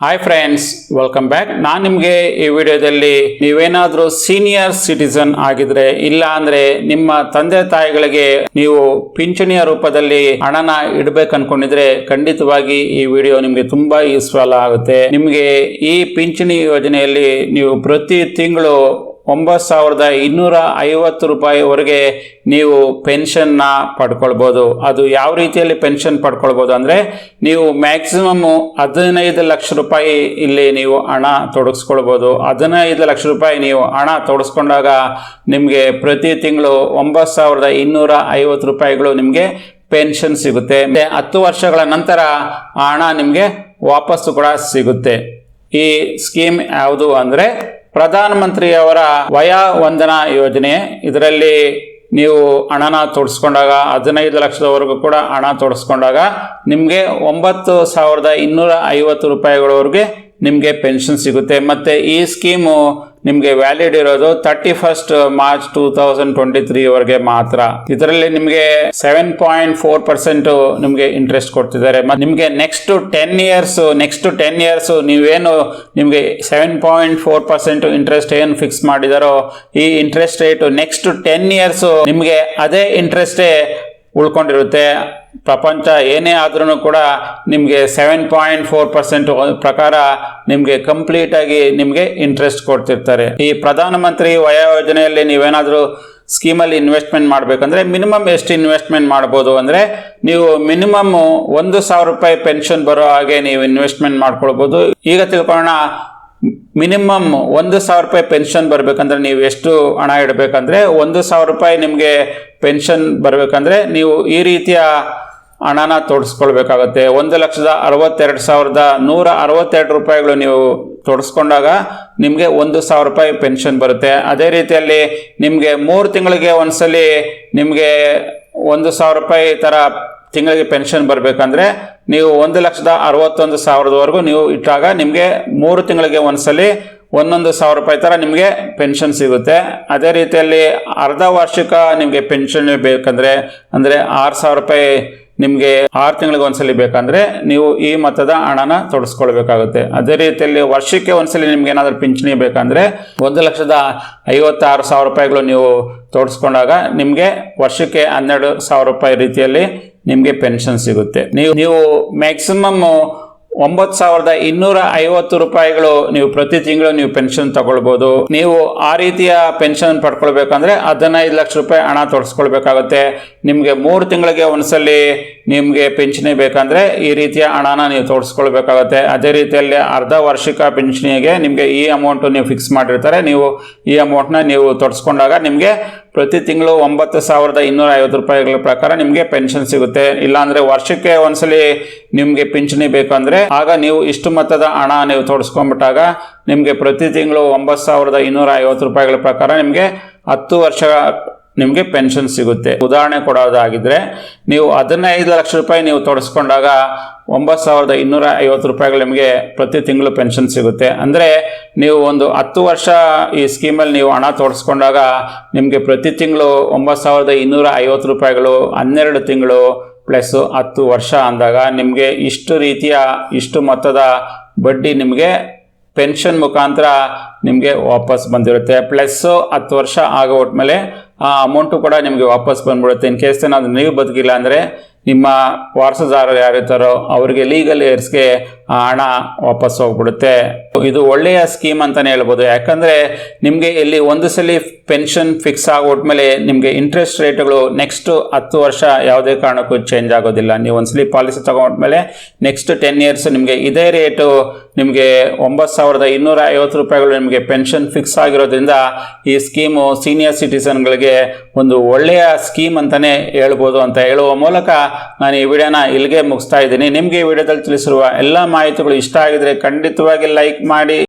Hi friends, welcome back. ನಾನು ನಿಮಗೆ ಈ ವಿಡಿಯೋದಲ್ಲಿ ನೀವೇನಾದರೂ ಸೀನಿಯರ್ ಸಿಟಿಸನ್ ಆಗಿದ್ರೆ, ಇಲ್ಲ ಅಂದ್ರೆ ನಿಮ್ಮ ತಂದೆ ತಾಯಿಗಳಿಗೆ ನೀವು ಪಿಂಚಣಿಯ ರೂಪದಲ್ಲಿ ಹಣನ ಇಡಬೇಕು ಅನ್ಕೊಂಡಿದ್ರೆ ಖಂಡಿತವಾಗಿ ಈ ವಿಡಿಯೋ ನಿಮಗೆ ತುಂಬಾ ಯೂಸ್ಫುಲ್ ಆಗುತ್ತೆ. ನಿಮಗೆ ಈ ಪಿಂಚಣಿ ಯೋಜನೆಯಲ್ಲಿ ನೀವು ಪ್ರತಿ ತಿಂಗಳು 9,250 ರೂಪಾಯಿವರೆಗೆ ನೀವು ಪೆನ್ಷನ್ ನ ಪಡ್ಕೊಳ್ಬಹುದು. ಅದು ಯಾವ ರೀತಿಯಲ್ಲಿ ಪೆನ್ಷನ್ ಪಡ್ಕೊಳ್ಬಹುದು ಅಂದ್ರೆ, ನೀವು ಮ್ಯಾಕ್ಸಿಮಮ್ 15 ಲಕ್ಷ ರೂಪಾಯಿ ಇಲ್ಲಿ ನೀವು ಹಣ ತೊಡಗಿಸ್ಕೊಳ್ಬಹುದು. 15 ಲಕ್ಷ ರೂಪಾಯಿ ನೀವು ಹಣ ತೊಡಗಿಸ್ಕೊಂಡಾಗ ನಿಮಗೆ ಪ್ರತಿ ತಿಂಗಳು 9,250 ರೂಪಾಯಿಗಳು ನಿಮಗೆ ಪೆನ್ಷನ್ ಸಿಗುತ್ತೆ. 10 ವರ್ಷಗಳ ನಂತರ ಆ ಹಣ ನಿಮಗೆ ವಾಪಸ್ಸು ಕೂಡ ಸಿಗುತ್ತೆ. ಈ ಸ್ಕೀಮ್ ಯಾವುದು ಅಂದ್ರೆ ಪ್ರಧಾನ ಮಂತ್ರಿಯವರ ವಯ ವಂದನಾ ಯೋಜನೆ. ಇದರಲ್ಲಿ ನೀವು ಹಣನ ತೊಡಸ್ಕೊಂಡಾಗ 15 ಲಕ್ಷದವರೆಗೂ ಕೂಡ ಹಣ ತೊಡಸ್ಕೊಂಡಾಗ ನಿಮಗೆ 9,250 ರೂಪಾಯಿಗಳವರೆಗೆ ನಿಮಗೆ ಪೆನ್ಷನ್ ಸಿಗುತ್ತೆ. ಮತ್ತೆ ಈ ಸ್ಕೀಮು ನಿಮಗೆ ವ್ಯಾಲಿಡ್ ಇರೋದು 31 ಮಾರ್ಚ್ 2023 ವರೆಗೆ ಮಾತ್ರ. ಇದರಲ್ಲಿ ನಿಮಗೆ 7.4% ನಿಮಗೆ ಇಂಟ್ರೆಸ್ಟ್ ಕೊಡ್ತಿದ್ದಾರೆ. ನಿಮಗೆ ನೆಕ್ಸ್ಟ್ 10 ಇಯರ್ಸ್ ನೀವೇನು ನಿಮಗೆ 7.4% ಇಂಟ್ರೆಸ್ಟ್ ಏನು ಫಿಕ್ಸ್ ಮಾಡಿದಾರೋ ಈ ಇಂಟ್ರೆಸ್ಟ್ ರೇಟ್ ನೆಕ್ಸ್ಟ್ 10 ಇಯರ್ಸ್ ನಿಮಗೆ ಅದೇ ಇಂಟ್ರೆಸ್ಟೇ ಉಳ್ಕೊಂಡಿರುತ್ತೆ. ಪ್ರಪಂಚ ಏನೇ ಆದ್ರೂ ಕೂಡ ನಿಮಗೆ 7.4% ಪ್ರಕಾರ ನಿಮಗೆ ಕಂಪ್ಲೀಟ್ ಆಗಿ ನಿಮಗೆ ಇಂಟ್ರೆಸ್ಟ್ ಕೊಡ್ತಿರ್ತಾರೆ. ಈ ಪ್ರಧಾನ ಮಂತ್ರಿ ವಯ ಯೋಜನೆಯಲ್ಲಿ ನೀವೇನಾದ್ರೂ ಸ್ಕೀಮಲ್ಲಿ ಇನ್ವೆಸ್ಟ್ಮೆಂಟ್ ಮಾಡಬೇಕಂದ್ರೆ ಮಿನಿಮಮ್ ಎಷ್ಟು ಇನ್ವೆಸ್ಟ್ಮೆಂಟ್ ಮಾಡ್ಬೋದು ಅಂದ್ರೆ, ನೀವು ಮಿನಿಮಮ್ 1,000 ರೂಪಾಯಿ ಪೆನ್ಷನ್ ಬರೋ ಹಾಗೆ ನೀವು ಇನ್ವೆಸ್ಟ್ಮೆಂಟ್ ಮಾಡ್ಕೊಳ್ಬಹುದು. ಈಗ ತಿಳ್ಕೊಳ್ಳೋಣ, ಮಿನಿಮಮ್ 1,000 ರೂಪಾಯಿ ಪೆನ್ಷನ್ ಬರ್ಬೇಕಂದ್ರೆ ನೀವು ಎಷ್ಟು ಹಣ ಇಡಬೇಕಂದ್ರೆ, 1,000 ರೂಪಾಯಿ ನಿಮಗೆ ಪೆನ್ಷನ್ ಬರ್ಬೇಕಂದ್ರೆ ನೀವು ಈ ರೀತಿಯ ಹಣನ ತೊಡಸ್ಕೊಳ್ಬೇಕಾಗತ್ತೆ. 1,62,162 ರೂಪಾಯಿಗಳು ನೀವು ತೊಡಸ್ಕೊಂಡಾಗ ನಿಮಗೆ 1,000 ರೂಪಾಯಿ ಪೆನ್ಷನ್ ಬರುತ್ತೆ. ಅದೇ ರೀತಿಯಲ್ಲಿ ನಿಮಗೆ 3 ತಿಂಗಳಿಗೆ ಒಂದ್ಸಲಿ ನಿಮಗೆ 1,000 ರೂಪಾಯಿ ತರ ತಿಂಗಳಿಗೆ ಪೆನ್ಷನ್ ಬರಬೇಕಂದ್ರೆ ನೀವು 1,61,000ವರೆಗೂ ನೀವು ಇಟ್ಟಾಗ ನಿಮಗೆ 3 ತಿಂಗಳಿಗೆ ಒಂದ್ಸಲಿ 1,000 ರೂಪಾಯಿ ತರ ನಿಮಗೆ ಪೆನ್ಷನ್ ಸಿಗುತ್ತೆ. ಅದೇ ರೀತಿಯಲ್ಲಿ ಅರ್ಧ ವಾರ್ಷಿಕ ನಿಮಗೆ ಪೆನ್ಷನ್ ಬೇಕಂದ್ರೆ ಅಂದ್ರೆ 6,000 ರೂಪಾಯಿ ನಿಮಗೆ 6 ತಿಂಗಳಿಗೆ ಒಂದ್ಸಲಿ ಬೇಕಂದ್ರೆ ನೀವು ಈ ಮೊತ್ತದ ಹಣನ ತೊಡಸ್ಕೊಳ್ಬೇಕಾಗುತ್ತೆ. ಅದೇ ರೀತಿಯಲ್ಲಿ ವರ್ಷಕ್ಕೆ ಒಂದ್ಸಲಿ ನಿಮ್ಗೆ ಏನಾದ್ರೂ ಪಿಂಚಣಿ ಬೇಕಂದ್ರೆ 1,56,000 ರೂಪಾಯಿಗಳು ನೀವು ತೋಡಿಸ್ಕೊಂಡಾಗ ನಿಮಗೆ ವರ್ಷಕ್ಕೆ 12,000 ರೂಪಾಯಿ ರೀತಿಯಲ್ಲಿ ನಿಮಗೆ ಪೆನ್ಷನ್ ಸಿಗುತ್ತೆ. ನೀವು ಮ್ಯಾಕ್ಸಿಮಮ್ 9,250 ರೂಪಾಯಿಗಳು ನೀವು ಪ್ರತಿ ತಿಂಗಳು ನೀವು ಪೆನ್ಷನ್ ತಗೊಳ್ಬಹುದು. ನೀವು ಆ ರೀತಿಯ ಪೆನ್ಷನ್ ಪಡ್ಕೊಳ್ಬೇಕಂದ್ರೆ 15 ಲಕ್ಷ ರೂಪಾಯಿ ಹಣ ತೊಡಸ್ಕೊಳ್ಬೇಕಾಗುತ್ತೆ. ನಿಮ್ಗೆ 3 ತಿಂಗಳಿಗೆ ಒಂದ್ಸಲಿ ನಿಮ್ಗೆ ಪಿಂಚಣಿ ಬೇಕಂದ್ರೆ ಈ ರೀತಿಯ ಹಣನ ನೀವು ತೋಡಿಸ್ಕೊಳ್ಬೇಕಾಗುತ್ತೆ. ಅದೇ ರೀತಿಯಲ್ಲಿ ಅರ್ಧ ವಾರ್ಷಿಕ ಪಿಂಚಣಿಗೆ ನಿಮ್ಗೆ ಈ ಅಮೌಂಟ್ ನೀವು ಫಿಕ್ಸ್ ಮಾಡಿರ್ತಾರೆ. ನೀವು ಈ ಅಮೌಂಟ್ ನ ನೀವು ತೊಡಸ್ಕೊಂಡಾಗ ನಿಮ್ಗೆ ಪ್ರತಿ ತಿಂಗಳು 9,250 ರೂಪಾಯಿಗಳ ಪ್ರಕಾರ ನಿಮ್ಗೆ ಪೆನ್ಷನ್ ಸಿಗುತ್ತೆ. ಇಲ್ಲಾಂದ್ರೆ ವರ್ಷಕ್ಕೆ ಒಂದ್ಸಲಿ ನಿಮ್ಗೆ ಪಿಂಚಣಿ ಬೇಕಂದ್ರೆ ಆಗ ನೀವು ಇಷ್ಟು ಮೊತ್ತದ ಹಣ ನೀವು ತೋಡಿಸ್ಕೊಂಡ್ಬಿಟ್ಟಾಗ ನಿಮ್ಗೆ ಪ್ರತಿ ತಿಂಗಳು 9,250 ರೂಪಾಯಿಗಳ ಪ್ರಕಾರ ನಿಮ್ಗೆ 10 ವರ್ಷ ನಿಮ್ಗೆ ಪೆನ್ಷನ್ ಸಿಗುತ್ತೆ. ಉದಾಹರಣೆ ಕೊಡೋದಾಗಿದ್ರೆ, ನೀವು 15 ಲಕ್ಷ ರೂಪಾಯಿ ನೀವು ತೊಡಸ್ಕೊಂಡಾಗ 9,250 ರೂಪಾಯಿಗಳು ನಿಮಗೆ ಪ್ರತಿ ತಿಂಗಳು ಪೆನ್ಷನ್ ಸಿಗುತ್ತೆ. ಅಂದ್ರೆ ನೀವು ಒಂದು 10 ವರ್ಷ ಈ ಸ್ಕೀಮಲ್ಲಿ ನೀವು ಹಣ ತೊಡಸ್ಕೊಂಡಾಗ ನಿಮ್ಗೆ ಪ್ರತಿ ತಿಂಗಳು 9,250 ರೂಪಾಯಿಗಳು 12 ತಿಂಗಳು ಪ್ಲಸ್ 10 ವರ್ಷ ಅಂದಾಗ ನಿಮ್ಗೆ ಇಷ್ಟು ಮೊತ್ತದ ಬಡ್ಡಿ ನಿಮ್ಗೆ ಪೆನ್ಷನ್ ಮುಖಾಂತರ ನಿಮಗೆ ವಾಪಸ್ ಬಂದಿರುತ್ತೆ. ಪ್ಲಸ್ 10 ವರ್ಷ ಆಗೋಟ್ಮೇಲೆ ಆ ಅಮೌಂಟು ಕೂಡ ನಿಮಗೆ ವಾಪಸ್ ಬಂದ್ಬಿಡುತ್ತೆ. ಇನ್ ಕೇಸ್ ಏನಾದ್ರು ನೀವು ಬದುಕಿಲ್ಲ ಅಂದ್ರೆ ನಿಮ್ಮ ವಾರಸುದಾರರು ಯಾರಿರ್ತಾರೋ ಅವರಿಗೆ ಲೀಗಲ್ ಏರ್ಸ್ಗೆ ಆ ಹಣ ವಾಪಸ್ ಹೋಗ್ಬಿಡುತ್ತೆ. ಇದು ಒಳ್ಳೆಯ ಸ್ಕೀಮ್ ಅಂತಾನೆ ಹೇಳ್ಬೋದು. ಯಾಕಂದ್ರೆ ನಿಮ್ಗೆ ಇಲ್ಲಿ ಒಂದು ಸಲ ಪೆನ್ಷನ್ ಫಿಕ್ಸ್ ಆಗೋಟ್ಮೇಲೆ ನಿಮ್ಗೆ ಇಂಟ್ರೆಸ್ಟ್ ರೇಟ್ಗಳು ನೆಕ್ಸ್ಟ್ 10 ವರ್ಷ ಯಾವುದೇ ಕಾರಣಕ್ಕೂ ಚೇಂಜ್ ಆಗೋದಿಲ್ಲ. ನೀವು ಒಂದ್ಸಲಿ ಪಾಲಿಸಿ ತಗೊಂಡ್ಮೇಲೆ ನೆಕ್ಸ್ಟ್ 10 ಇಯರ್ಸ್ ನಿಮ್ಗೆ ಇದೇ ರೇಟು ನಿಮ್ಗೆ 9,250 ರೂಪಾಯಿಗಳು ನಿಮ್ಗೆ ಪೆನ್ಷನ್ ಫಿಕ್ಸ್ ಆಗಿರೋದ್ರಿಂದ ಈ ಸ್ಕೀಮು ಸೀನಿಯರ್ ಸಿಟಿಸನ್ಗಳಿಗೆ ಒಂದು ಒಳ್ಳೆಯ ಸ್ಕೀಮ್ ಅಂತಾನೆ ಹೇಳ್ಬೋದು. ಅಂತ ಹೇಳುವ ಮೂಲಕ ನಾನು ಈ ವಿಡಿಯೋನ ಇಲ್ಲಿಗೆ ಮುಗಿಸ್ತಾ ಇದ್ದೀನಿ. ನಿಮ್ಗೆ ಈ ವಿಡಿಯೋದಲ್ಲಿ ತಿಳಿಸಿರುವ ಎಲ್ಲ ಮಾಹಿತಿಗಳು ಇಷ್ಟ ಆಗಿದ್ರೆ ಖಂಡಿತವಾಗಿ ಲೈಕ್ ಮಾಡಿ.